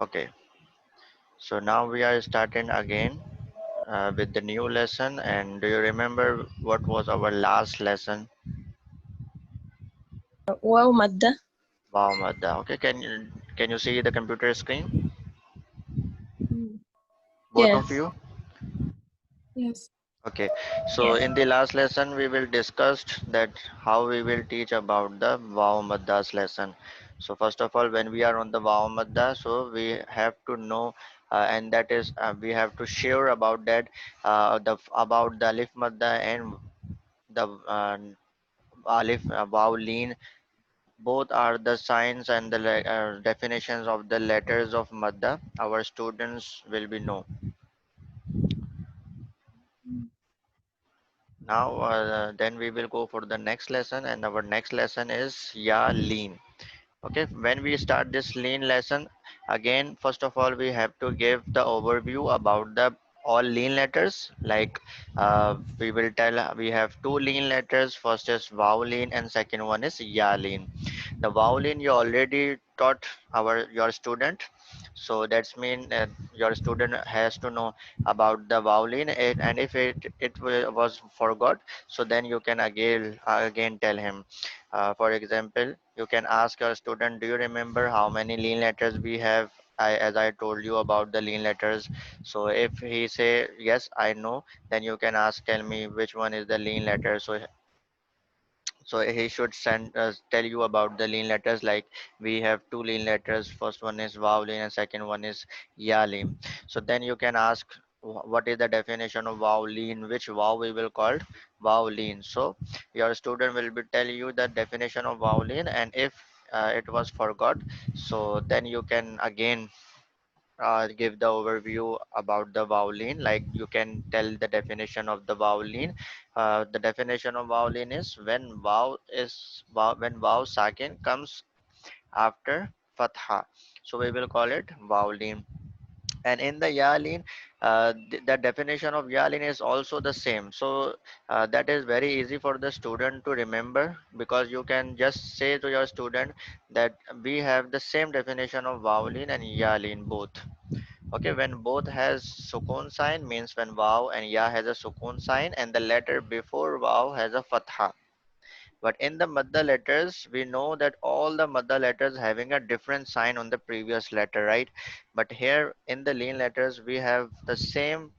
Okay, so now we are starting again with the new lesson. And do you remember what was our last lesson? واو مادة. Wow, Madda. Okay, can you see the computer screen? Both of Yes. you? Yes. Okay, so Yes. in the last lesson we will discussed that how we will teach about the Vav Maddas lesson. So first of all, when we are on the Vav Madda, so we have to know, and that is we have to share about that, about the Alif Madda and the Alif Vav Leen. Both are the signs and the definitions of the letters of Madda. Our students will be know. Now, then we will go for the next lesson, and our next lesson is Ya Lean. Okay, when we start this lean lesson, again, first of all, we have to give the overview about the all lean letters. Like we will tell we have two lean letters. First is vowel lean, and second one is Ya lean. The vowel lean you already taught your student, so that's mean your student has to know about the vowel lean, and if was forgot, so then you can again tell him. For example, you can ask your student, do you remember how many lean letters we have? As I told you about the lean letters. So if he say yes, I know, then you can ask, tell me which one is the lean letter. So he should send tell you about the lean letters. Like we have two lean letters. First one is vowel lean, and second one is ya lean. So then you can ask, what is the definition of vowel lean? Which vowel we will call vowel lean? So your student will be tell you the definition of vowel lean, and if it was forgot, so then you can again give the overview about the vowelin. Like you can tell the definition of the vowelin. The definition of vowelin is when vaw sakin comes after fatha, so we will call it vowelin. And in the yalin, the definition of yalin is also the same. So that is very easy for the student to remember, because you can just say to your student that we have the same definition of vowelin and yalin both. Okay, when both has sukun sign means when vav and ya has a sukun sign and the letter before vav has a fatha. But in the madda letters, we know that all the madda letters having a different sign on the previous letter, right? But here in the lean letters, we have the same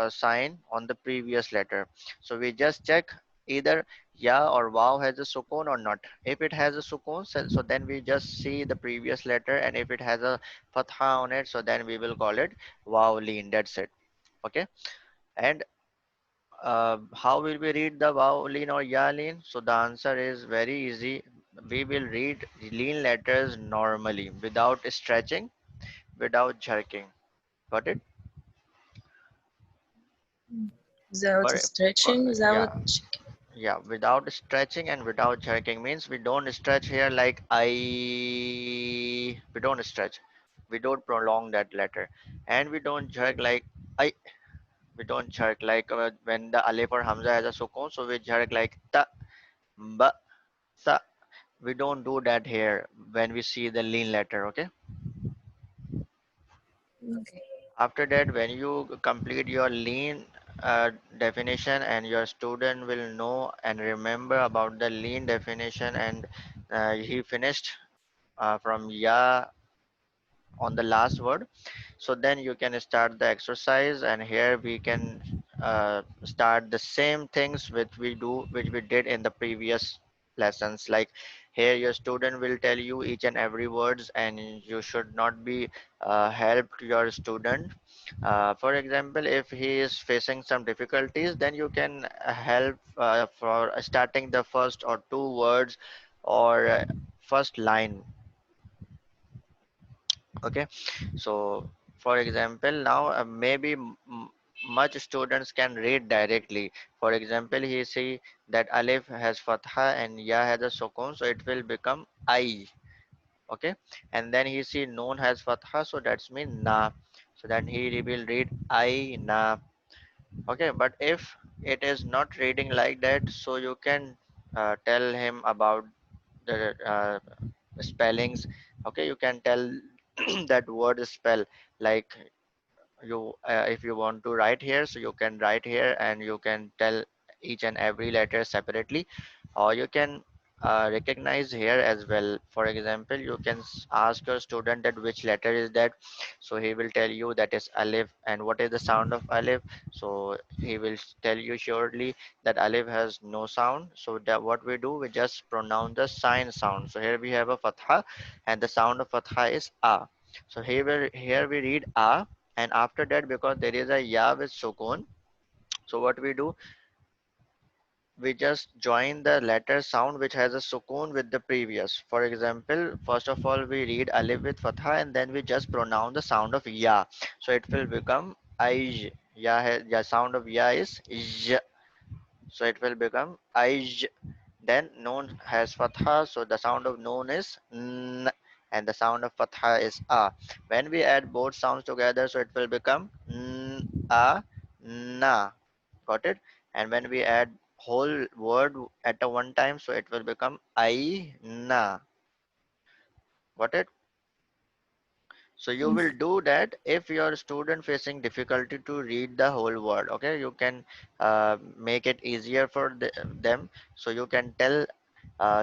sign on the previous letter. So we just check either ya or wow has a sukun or not. If it has a sukun, so then we just see the previous letter, and if it has a fatha on it, so then we will call it wow lean. That's it. Okay. And how will we read the vowelin or ya lean? So the answer is very easy. We will read lean letters normally without stretching, without jerking. Got it? Without stretching, without Yeah, yeah. Without stretching and without jerking means we don't stretch here like I. We don't stretch. We don't prolong that letter, and we don't jerk like I. We don't jerk like when the alif or hamza has a sukun, so we jerk like ta, ba, sa. We don't do that here when we see the lean letter. Okay, okay. after that, when you complete your lean definition, and your student will know and remember about the lean definition, and he finished from ya on the last word, so then you can start the exercise. And here we can start the same things which we did in the previous lessons. Like here your student will tell you each and every words, and you should not be help your student. For example, if he is facing some difficulties, then you can help for starting the first or two words, or first line. Okay, so for example, now maybe much students can read directly. For example, he see that alif has fatha and ya has a sukun, so it will become I. Okay, and then he see noon has fatha, so that's mean na. So then he will read I na. Okay, but if it is not reading like that, so you can tell him about the spellings. Okay, you can tell that word spell. Like you if you want to write here, so you can write here and you can tell each and every letter separately, or you can recognize here as well. For example, you can ask your student that which letter is that, so he will tell you that is alif. And what is the sound of alif? So he will tell you surely that alif has no sound. So that what we do, we just pronounce the sign sound. So here we have a fatha, and the sound of fatha is a. So here we read a, and after that, because there is a ya with sukun, so what we do, we just join the letter sound which has a sukun with the previous. For example, first of all we read alif with fatha, and then we just pronounce the sound of ya. So it will become aij. Ya sound of ya is j. So it will become aij. Then noon has fatha, so the sound of noon is n, and the sound of fatha is a. When we add both sounds together, so it will become n, a, na. Got it? And when we add whole word at a one time, so it will become I, na. Got it? So you will Yes. do that if your student facing difficulty to read the whole word. Okay, you can make it easier for them. So you can tell,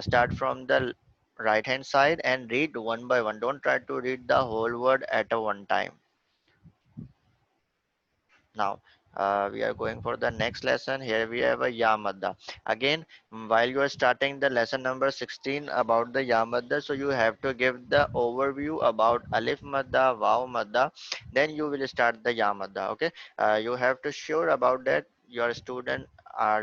start from the right hand side and read one by one. Don't try to read the whole word at a one time. Now we are going for the next lesson. Here we have a yamadda. Again, while you are starting the lesson number 16 about the yamadda, so you have to give the overview about alif madda, vav madda, then you will start the yamadda. Okay, you have to sure about that your student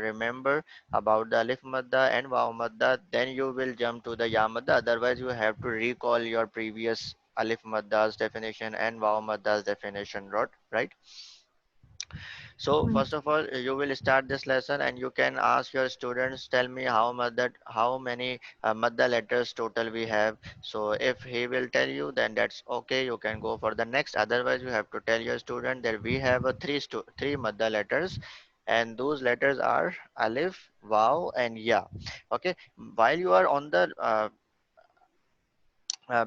remember about the alif madda and vav madda, then you will jump to the yamadda. Otherwise you have to recall your previous alif madda's definition and vav madda's definition, right? So Mm. first of all, you will start this lesson and you can ask your students, tell me how many madda letters total we have. So if he will tell you, then that's okay. You can go for the next. Otherwise, you have to tell your student that we have a three madda letters, and those letters are alif, vav, and ya. Okay. While you are on the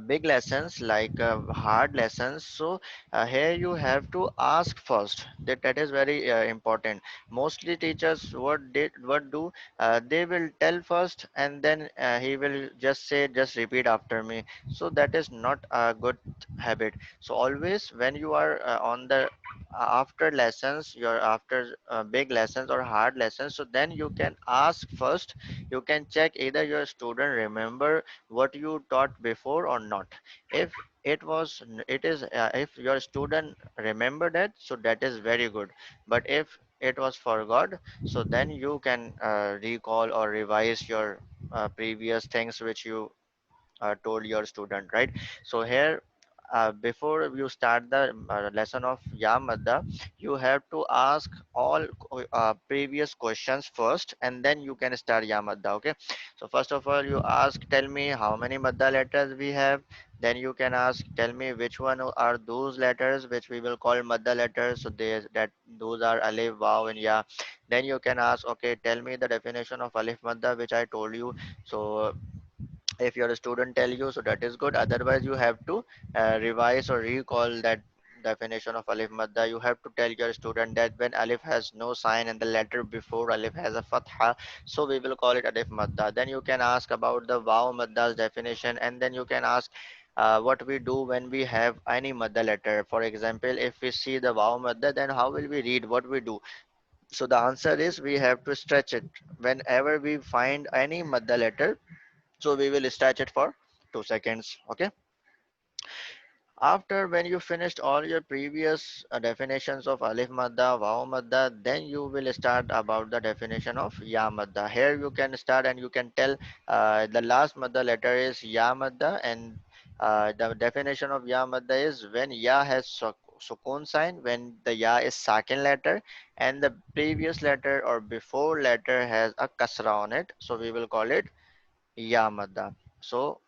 big lessons, like hard lessons, so here you have to ask first. That is very important. Mostly teachers what do, they will tell first, and then he will just say, just repeat after me. So that is not a good habit. So always when you are on the after lessons, you're after big lessons or hard lessons, so then you can ask first. You can check either your student remember what you taught before or not. If it is if your student remember that, so that is very good. But if it was forgot, so then you can recall or revise your previous things which you told your student, right? So here, before you start the lesson of yamadda, you have to ask all previous questions first, and then you can start yamadda. Okay, so first of all you ask, tell me how many madda letters we have. Then you can ask, tell me which one are those letters which we will call madda letters. So those are alif, vav, and ya. Then you can ask, okay, tell me the definition of alif madda which I told you. So if your student tell you, so that is good. Otherwise you have to revise or recall that definition of alif madda. You have to tell your student that when alif has no sign and the letter before alif has a fatha, so we will call it alif madda. Then you can ask about the vav madda's definition, and then you can ask what we do when we have any madda letter. For example, if we see the vav madda, then how will we read, what we do? So the answer is we have to stretch it. Whenever we find any madda letter, so we will stretch it for 2 seconds. Okay, after when you finished all your previous definitions of alif madda, vav madda, then you will start about the definition of ya madda. Here you can start and you can tell the last madda letter is ya madda, and the definition of ya madda is when ya has sukun sign, when the ya is second letter, and the previous letter or before letter has a kasra on it, so we will call it ya madda. So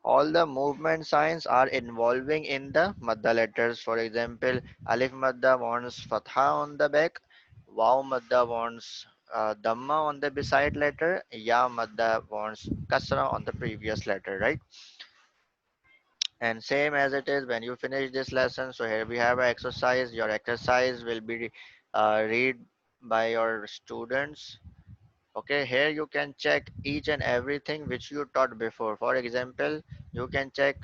all the movement signs are involving in the madda letters. For example, alif madda wants fatha on the back, waw madda wants dhamma on the beside letter, ya madda wants kasra on the previous letter, right? And same as it is when you finish this lesson, so here we have an exercise. Your exercise will be read by your students. Okay, here you can check each and everything which you taught before. For example, you can check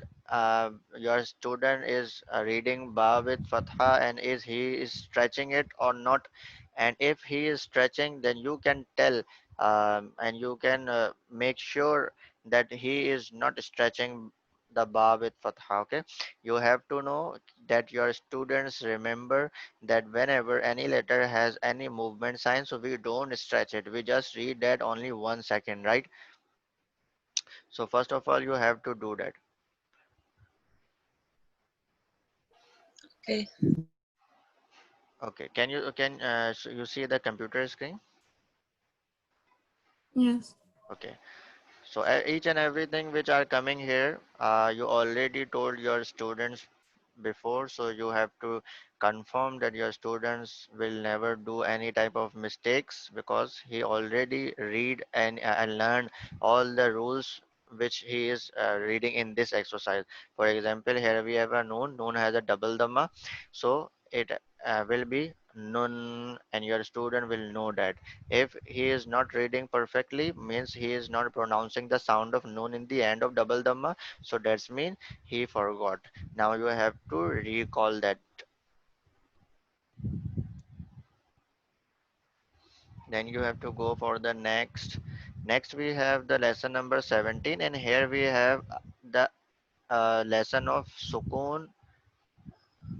your student is reading ba with fatha, and is he is stretching it or not. And if he is stretching, then you can tell, and you can make sure that he is not stretching the ba with fatha. Okay, you have to know that your students remember that whenever any letter has any movement sign, so we don't stretch it, we just read that only 1 second, right? So first of all you have to do that. Okay. Okay, can so you see the computer screen? Yes. Okay, so each and everything which are coming here, you already told your students before, so you have to confirm that your students will never do any type of mistakes, because he already read and learn all the rules which he is reading in this exercise. For example, here we have a noon has a double dhamma, so it will be nun, and your student will know that. If he is not reading perfectly, means he is not pronouncing the sound of noon in the end of double dhamma, so that's mean he forgot. Now you have to recall that. Then you have to go for the next we have the lesson number 17, and here we have the lesson of sukoon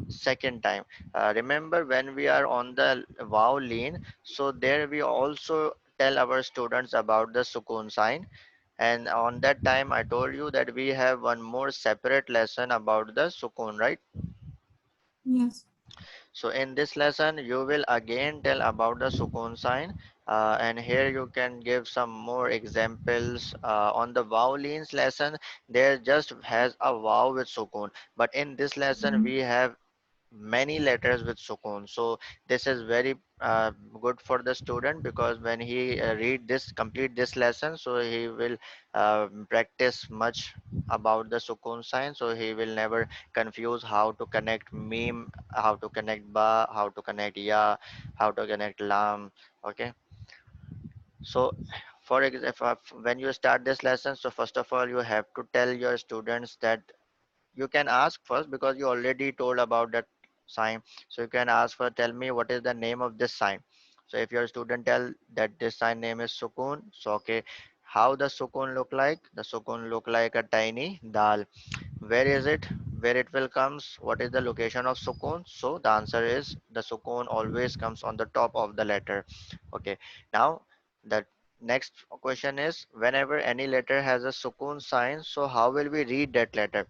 second time. Remember when we are on the wow lean, so there we also tell our students about the sukoon sign. And on that time I told you that we have one more separate lesson about the sukoon, right? Yes. So in this lesson, you will again tell about the sukoon sign, and here you can give some more examples. On the vowelins lesson, there just has a vowel with sukoon, but in this lesson Mhm. we have many letters with sukoon. So this is very good for the student, because when he read this complete this lesson, so he will practice much about the sukoon sign, so he will never confuse how to connect meme, how to connect ba, how to connect ya, how to connect lam. Okay, so for example, when you start this lesson, so first of all you have to tell your students that you can ask first, because you already told about that sign, so you can ask for, tell me what is the name of this sign. So if your student tell that this sign name is sukoon, so okay, how the sukoon look like? The sukoon look like a tiny dal. Where is it? Where it will comes? What is the location of sukoon? So the answer is the sukoon always comes on the top of the letter. Okay, now the next question is, whenever any letter has a sukoon sign, so how will we read that letter?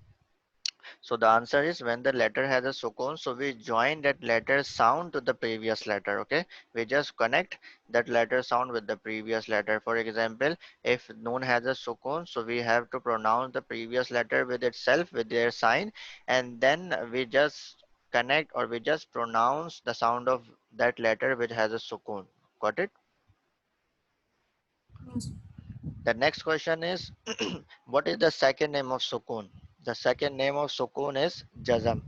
So the answer is, when the letter has a sukoon, so we join that letter sound to the previous letter. Okay, we just connect that letter sound with the previous letter. For example, if noon has a sukoon, so we have to pronounce the previous letter with itself with their sign, and then we just connect, or we just pronounce the sound of that letter which has a sukoon. Got it? Yes. The next question is, what is the second name of sukoon? The second name of sukoon is jazam.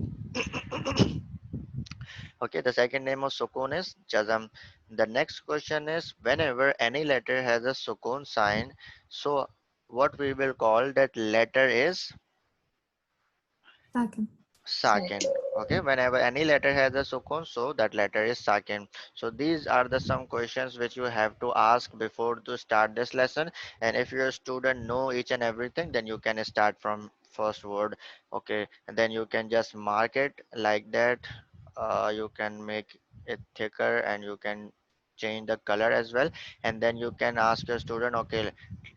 Okay, the second name of sukoon is jazam. The next question is, whenever any letter has a sukoon sign, so what we will call that letter is Second. sakin. Second. Okay, whenever any letter has a sukoon, so that letter is sakin. So these are the some questions which you have to ask before to start this lesson. And if your student know each and everything, then you can start from first word. Okay, and then you can just mark it like that. You can make it thicker, and you can change the color as well. And then you can ask your student, okay,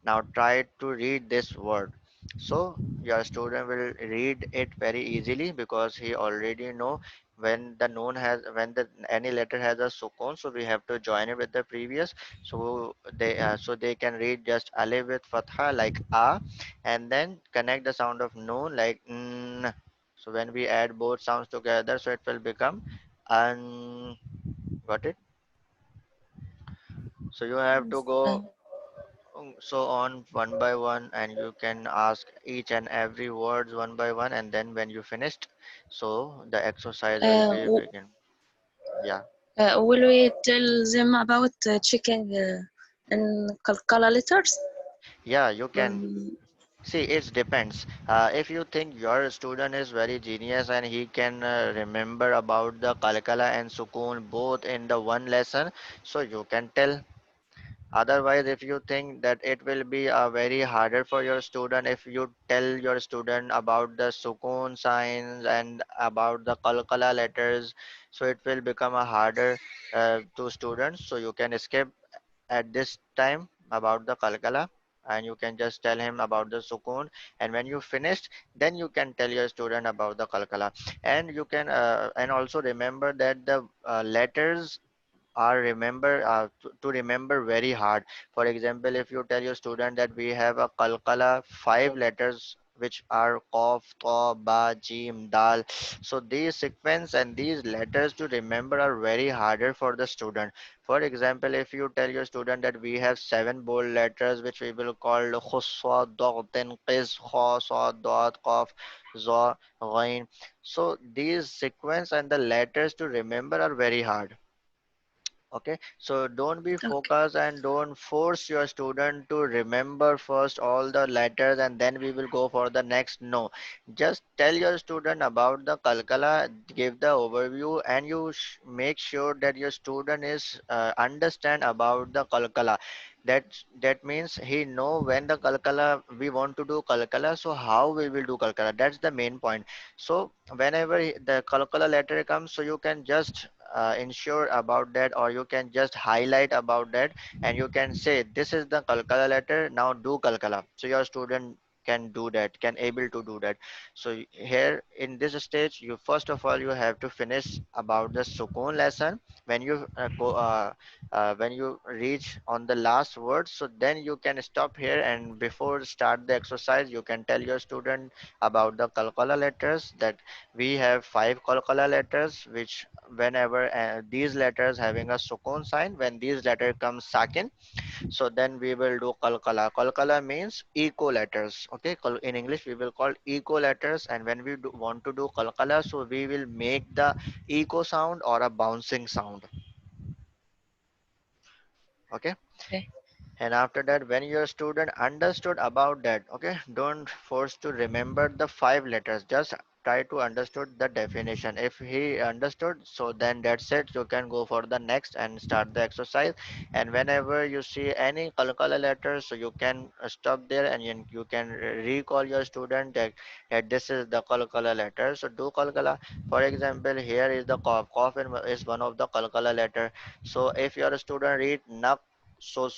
now try to read this word. So your student will read it very easily, because he already know when the noon has, when the any letter has a sukoon, so we have to join it with the previous. So they can read just alif with fatha like a, and then connect the sound of noon like n. So when we add both sounds together, so it will become an. Got it? So you have to Yes. go so on one by one, and you can ask each and every words one by one, and then when you finished, so the exercise will be W- begin. Yeah, will we tell them about checking in color letters? yeah, you can. Um, See, it depends. If you think your student is very genius and he can remember about the kalkala and sukun both in the one lesson, so you can tell. Otherwise, if you think that it will be very harder for your student if you tell your student about the sukun signs and about the kalkala letters, so it will become a harder to students. So you can skip at this time about the kalkala, and you can just tell him about the sukun, and when you finished, then you can tell your student about the kalkala. And you can and also remember that the letters are to remember very hard. For example, if you tell your student that we have a kalkala 5 letters which are qaf, ta, ba, jim, dal, so these sequence and these letters to remember are very harder for the student. For example, if you tell your student that we have 7 bold letters which we will call khuswa, dog, then qiz, kha, sa, dad, qaf, za, ghain, so these sequence and the letters to remember are very hard. Okay, so don't be okay. focused and don't force your student to remember first all the letters and then we will go for the next. No, just tell your student about the kalkala, give the overview, and you make sure that your student is understand about the kalkala. That means he know when the kalkala we want to do kalkala, so how we will do kalkala. That's the main point. So whenever the kalkala letter comes, so you can just ensure about that, or you can just highlight about that, and you can say this is the kalkala letter, now do kalkala, so your student can do that, can able to do that. So here in this stage, you first of all you have to finish about the sukun lesson. When you when you reach on the last word, so then you can stop here, and before start the exercise you can tell your student about the kalkala letters, that we have 5 kalkala letters which whenever these letters having a sukun sign, when these letter comes sakin, so then we will do kalkala. Kalkala means echo letters. Okay, in English we will call echo letters, and when we want to do kalkala, so we will make the echo sound or a bouncing sound. Okay, Okay. and after that when your student understood about that, okay, don't force to remember the 5 letters, just try to understood the definition. If he understood, so then that's it, you can go for the next and start the exercise. And whenever you see any kalkala letters, so you can stop there, and you can recall your student that this is the kalkala letter, so do kalkala. For example, here is the cough. Cough is one of the kalkala letter. So if your student read nak, so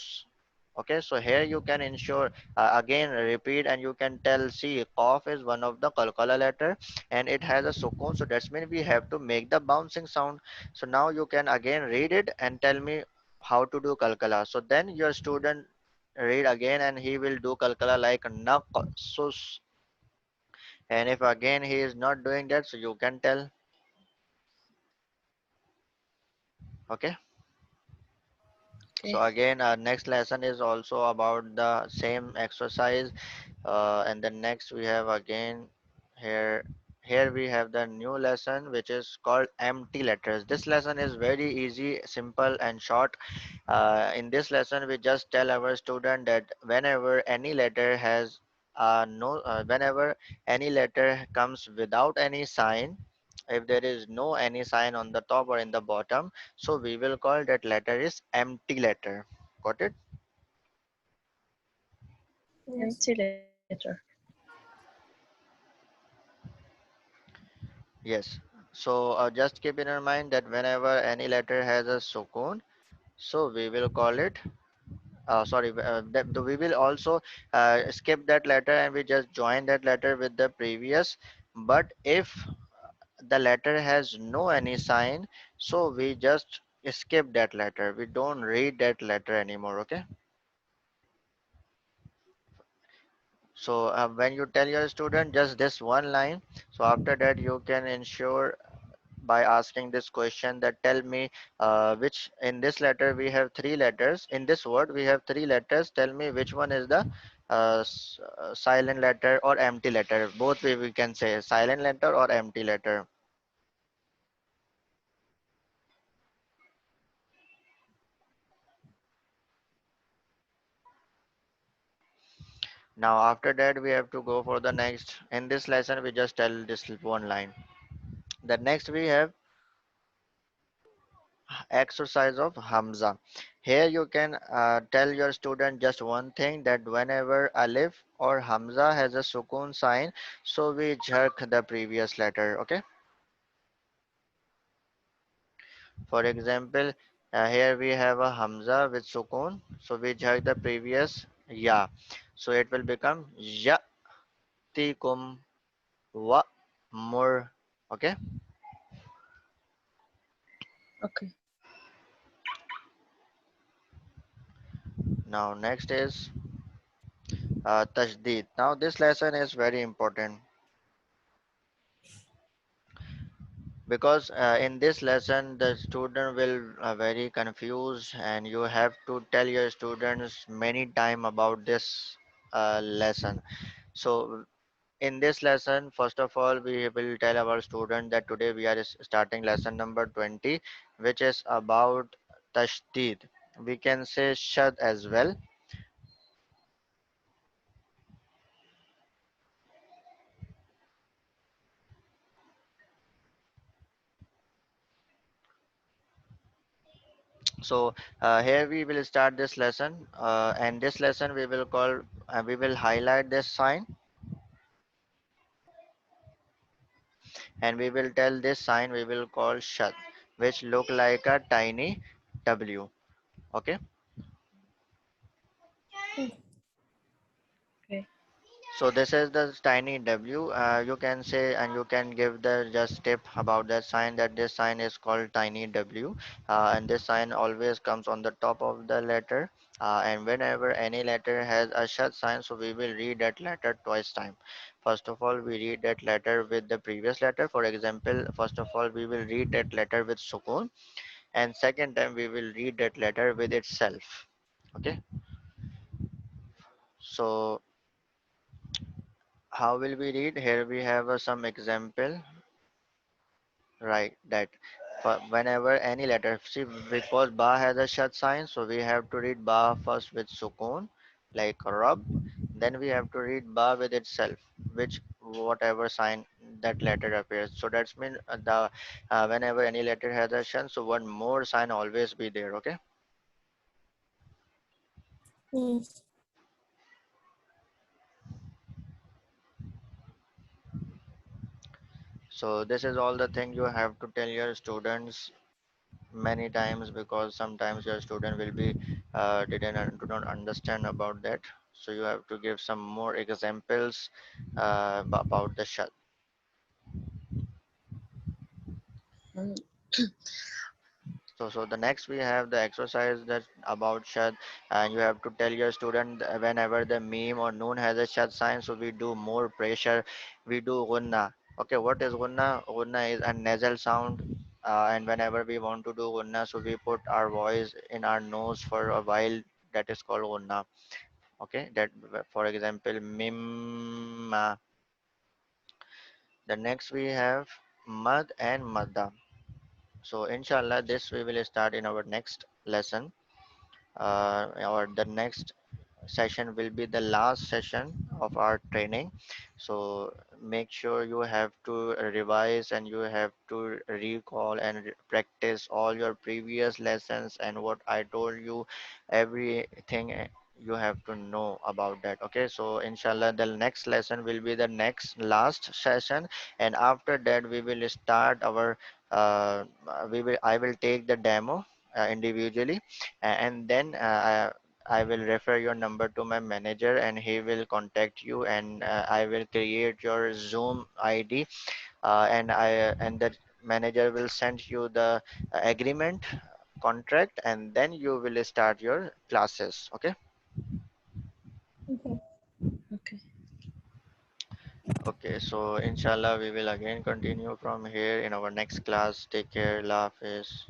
okay, so here you can ensure again repeat, and you can tell, see, qaf is one of the kalkala letter and it has a sukun, so that's mean we have to make the bouncing sound. So now you can again read it and tell me how to do kalkala. So then your student read again and he will do kalkala like naqsus. And if again he is not doing that, so you can tell. Okay, so Okay. again our next lesson is also about the same exercise. And then next we have again here, we have the new lesson which is called empty letters. This lesson is very easy, simple and short. In this lesson we just tell our student that whenever any letter has no whenever any letter comes without any sign, if there is no any sign on the top or in the bottom, so we will call that letter is empty letter. Got it? Yes. Empty letter. Yes. So just keep in your mind that whenever any letter has a sukun, so we will call it. Sorry, we will also skip that letter and we just join that letter with the previous. But if the letter has no any sign, so we just skip that letter. We don't read that letter anymore. Okay. So when you tell your student just this one line, so after that you can ensure by asking this question that tell me which in this letter we have three letters. In this word we have three letters. Tell me which one is the silent letter or empty letter. Both way we can say silent letter or empty letter. Now after that we have to go for the next. In this lesson we just tell this one line. The next we have exercise of Hamza. Here you can tell your student just one thing, that whenever Alif or Hamza has a sukun sign, so we jerk the previous letter. Okay. For example, here we have a Hamza with sukun, so we jerk the previous ya. So it will become yatikum wa mur. Okay. Okay. Now next is tasdeed. Now this lesson is very important because in this lesson the student will very confused, and you have to tell your students many time about this lesson. So in this lesson, first of all, we will tell our student that today we are starting lesson number 20, which is about tashdid. We can say shad as well. So here we will start this lesson, and this lesson we will call, we will highlight this sign, and we will tell this sign we will call shad, which look like a tiny w. Okay. Okay. Okay. So this is the tiny w. You can say, and you can give the just tip about that sign, that this sign is called tiny w, and this sign always comes on the top of the letter, and whenever any letter has a shad sign, so we will read that letter twice time. First of all, we read that letter with the previous letter. For example, first of all we will read that letter with sukun, and second time we will read that letter with itself. Okay. So how will we read? Here we have some example. Right, that whenever any letter, see, because ba has a shad sign, so we have to read ba first with sukun, like rab. Then we have to read ba with itself, which whatever sign that letter appears. So that's mean the whenever any letter has a shad, so one more sign always be there. Okay. Yes. So this is all the thing you have to tell your students many times, because sometimes your student will be do not understand about that, so you have to give some more examples about the shut. Um, So the next we have the exercise that about shad, and you have to tell your student whenever the meme or noon has a shad sign, so we do more pressure, we do gunna. Okay, what is gunna? Gunna is a nasal sound, and whenever we want to do gunna, so we put our voice in our nose for a while, that is called gunna. Okay, that for example mim. The next we have mad and madda. So inshallah this we will start in our next lesson, or the next session will be the last session of our training. So make sure you have to revise, and you have to recall and practice all your previous lessons, and what I told you, everything you have to know about that. Okay, so inshallah the next lesson will be the next last session, and after that we will start our I will take the demo individually, and then I will refer your number to my manager, and he will contact you, and I will create your Zoom ID, and the manager will send you the agreement contract, and then you will start your classes. Okay. Okay. okay. Okay, so inshallah we will again continue from here in our next class. Take care. Allah Hafiz.